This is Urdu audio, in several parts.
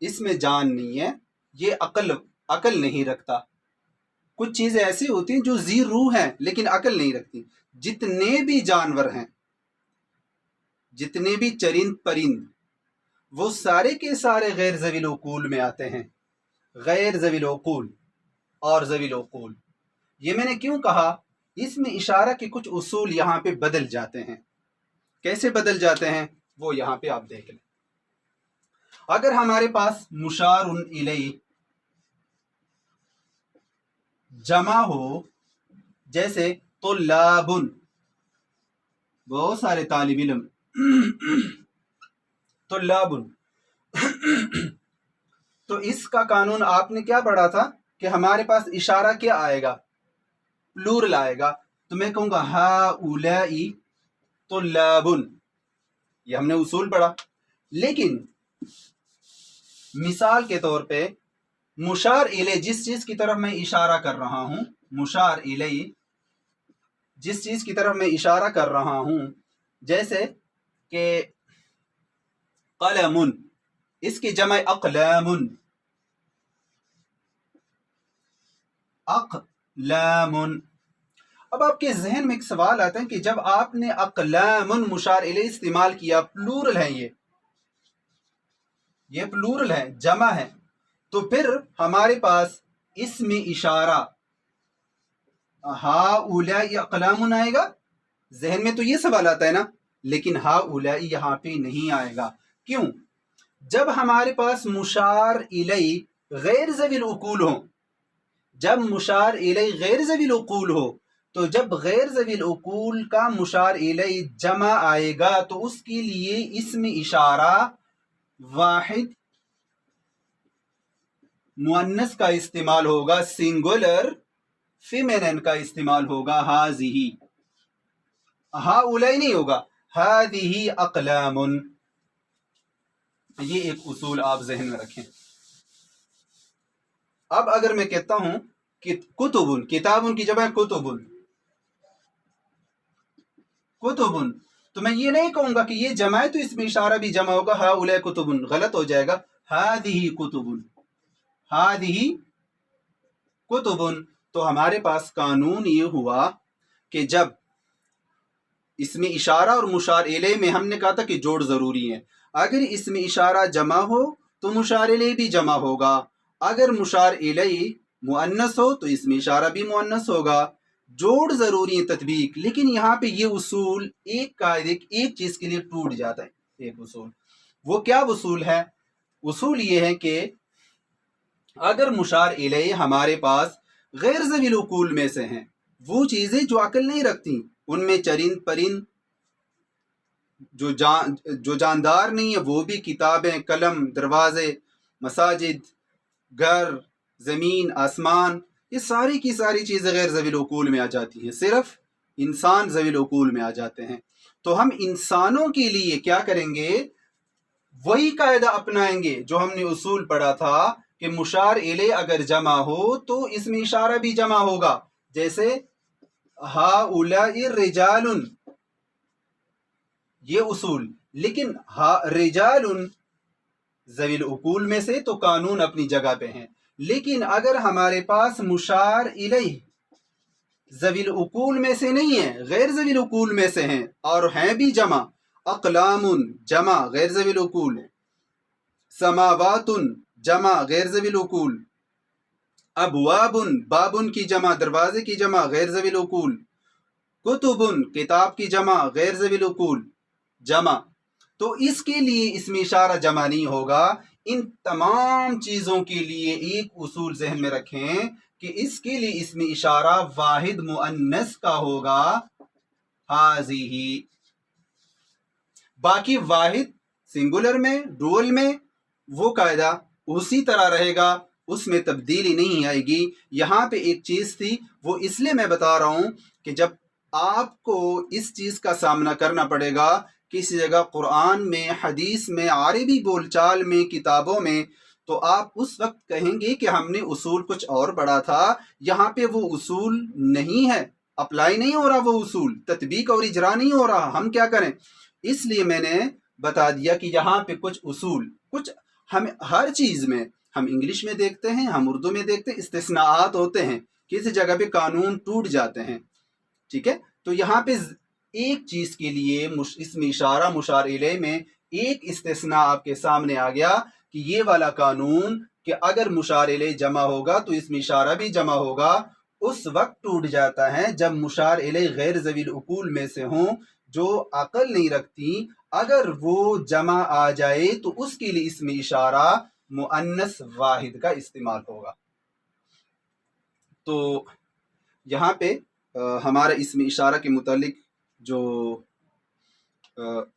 اس میں جان نہیں ہے، یہ عقل نہیں رکھتا۔ کچھ چیزیں ایسی ہوتی ہیں جو ذی روح ہیں لیکن عقل نہیں رکھتی۔ جتنے بھی جانور ہیں، جتنے بھی چرند پرند، وہ سارے کے سارے غیر ذوی العقول میں آتے ہیں۔ غیر ذوی العقول اور ذوی العقول، یہ میں نے کیوں کہا؟ اس میں اشارہ کے کچھ اصول یہاں پہ بدل جاتے ہیں۔ کیسے بدل جاتے ہیں وہ یہاں پہ آپ دیکھ لیں۔ اگر ہمارے پاس مشار الیہ جمع ہو، جیسے طلاب، بہت سارے طالب علم، طلاب، تو اس کا قانون آپ نے کیا پڑھا تھا کہ ہمارے پاس اشارہ کیا آئے گا؟ پلورل آئے گا۔ تو میں کہوں گا ہؤلاء طلاب، یہ ہم نے اصول پڑھا۔ لیکن مثال کے طور پہ مشار الیہ، جس چیز کی طرف میں اشارہ کر رہا ہوں، مشار الیہ جس چیز کی طرف میں اشارہ کر رہا ہوں، جیسے کہ قلم، اس کی جمع اقلام، اقلام۔ اب آپ کے ذہن میں ایک سوال آتا ہے کہ جب آپ نے اقلام مشار الیہ استعمال کیا، پلورل ہے، یہ پلورل ہے، جمع ہے، تو پھر ہمارے پاس اسم اشارہ ہؤلاء اقلام آئے گا؟ ذہن میں تو یہ سوال آتا ہے نا، لیکن ہؤلاء یہاں پہ نہیں آئے گا۔ کیوں؟ جب ہمارے پاس مشار الیہ غیر ذوی العقول ہو، جب مشار الیہ غیر ذوی العقول ہو، تو جب غیر ذوی العقول کا مشار الیہ جمع آئے گا تو اس کے لیے اسم اشارہ واحد مؤنث کا استعمال ہوگا، سنگولر فیمینن کا استعمال ہوگا، ہذہ، ہؤلاء نہیں ہوگا، ہذہ اقلام۔ یہ ایک اصول آپ ذہن میں رکھیں۔ اب اگر میں کہتا ہوں کہ کتب، کتاب کی جمع کتب، کتب، تو میں یہ نہیں کہوں گا کہ یہ جمع ہے تو اس میں اشارہ بھی جمع ہوگا، ہؤلاء کتب، غلط ہو جائے گا، ہذہ کتب، ہذہ کتب۔ تو ہمارے پاس قانون یہ ہوا کہ جب اسم اشارہ اور مشار الیہ میں ہم نے کہا تھا کہ جوڑ ضروری ہے، اگر اسم اشارہ جمع ہو تو مشار الیہ بھی جمع ہوگا، اگر مشار الیہ مؤنث ہو تو اسم اشارہ بھی مؤنث ہوگا، جوڑ ضروری ہے، تطبیق۔ لیکن یہاں پہ یہ اصول ایک قاعدے ایک چیز کے لیے ٹوٹ جاتا ہے، ایک اصول۔ وہ کیا اصول ہے؟ اصول یہ ہے کہ اگر مشار الیہ ہمارے پاس غیر ذوی العقول میں سے ہیں، وہ چیزیں جو عقل نہیں رکھتی، ان میں چرند پرند، جو جاندار نہیں ہے وہ بھی، کتابیں، قلم، دروازے، مساجد، گھر، زمین، آسمان، یہ ساری کی ساری چیزیں غیر ذوی العقول میں آ جاتی ہیں، صرف انسان ذوی العقول میں آ جاتے ہیں۔ تو ہم انسانوں کے لیے کیا کریں گے؟ وہی قاعدہ اپنائیں گے جو ہم نے اصول پڑھا تھا کہ مشار الیہ اگر جمع ہو تو اس میں اشارہ بھی جمع ہوگا، جیسے ہؤلاء رجال، یہ اصول۔ لیکن رجال ذوی العقول میں سے تو قانون اپنی جگہ پہ ہیں، لیکن اگر ہمارے پاس مشار الیہ ذوی العقول میں سے نہیں ہے، غیر ذوی العقول میں سے ہیں اور ہیں بھی جمع، اقلام جمع غیر ذوی العقول، سماوات جمع غیر ذوی العقول، ابواب بابن کی جمع دروازے کی جمع غیر ذوی العقول، کتب کتاب کی جمع غیر ذوی العقول جمع، تو اس کے لیے اسم اشارہ جمع نہیں ہوگا۔ ان تمام چیزوں کے لیے ایک اصول ذہن میں رکھیں کہ اس کے لیے اسم اشارہ واحد مؤنث کا ہوگا، ہذہ۔ باقی واحد سنگولر میں، ڈوئل میں، وہ قاعدہ اسی طرح رہے گا، اس میں تبدیلی نہیں آئے گی۔ یہاں پہ ایک چیز تھی، وہ اس لیے میں بتا رہا ہوں کہ جب آپ کو اس چیز کا سامنا کرنا پڑے گا کسی جگہ قرآن میں، حدیث میں، عربی بول چال میں، کتابوں میں، تو آپ اس وقت کہیں گے کہ ہم نے اصول کچھ اور پڑھا تھا، یہاں پہ وہ اصول نہیں ہے، اپلائی نہیں ہو رہا، وہ اصول تطبیق اور اجرا نہیں ہو رہا، ہم کیا کریں؟ اس لیے میں نے بتا دیا کہ یہاں پہ کچھ اصول، کچھ ہم ہر چیز میں، ہم انگلش میں دیکھتے ہیں، ہم اردو میں دیکھتے ہیں، استثناءات ہوتے ہیں، کسی جگہ پہ قانون ٹوٹ جاتے ہیں، ٹھیک ہے؟ تو یہاں پہ ایک چیز کے لیے اسم اشارہ مشار الیہ میں ایک استثناء آپ کے سامنے آ گیا کہ یہ والا قانون کہ اگر مشار الیہ جمع ہوگا تو اسم اشارہ بھی جمع ہوگا، اس وقت ٹوٹ جاتا ہے جب مشار الیہ غیر ذوی العقول میں سے ہوں، جو عقل نہیں رکھتی، اگر وہ جمع آ جائے تو اس کے لیے اسم اشارہ مؤنث واحد کا استعمال ہوگا۔ تو یہاں پہ ہمارا اسم اشارہ کے متعلق جو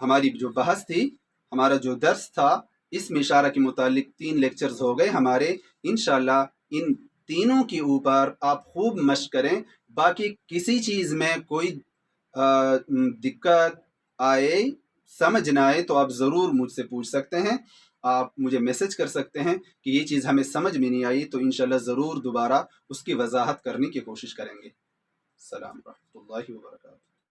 ہماری جو بحث تھی، ہمارا جو درس تھا، اسم اشارہ کے متعلق 3 لیکچرز ہو گئے ہمارے۔ انشاءاللہ ان تینوں کے اوپر آپ خوب مشق کریں، باقی کسی چیز میں کوئی دقت آئے، سمجھ نہ آئے تو آپ ضرور مجھ سے پوچھ سکتے ہیں، آپ مجھے میسج کر سکتے ہیں کہ یہ چیز ہمیں سمجھ میں نہیں آئی، تو انشاءاللہ ضرور دوبارہ اس کی وضاحت کرنے کی کوشش کریں گے۔ السلام ورحمۃ اللہ وبرکاتہ۔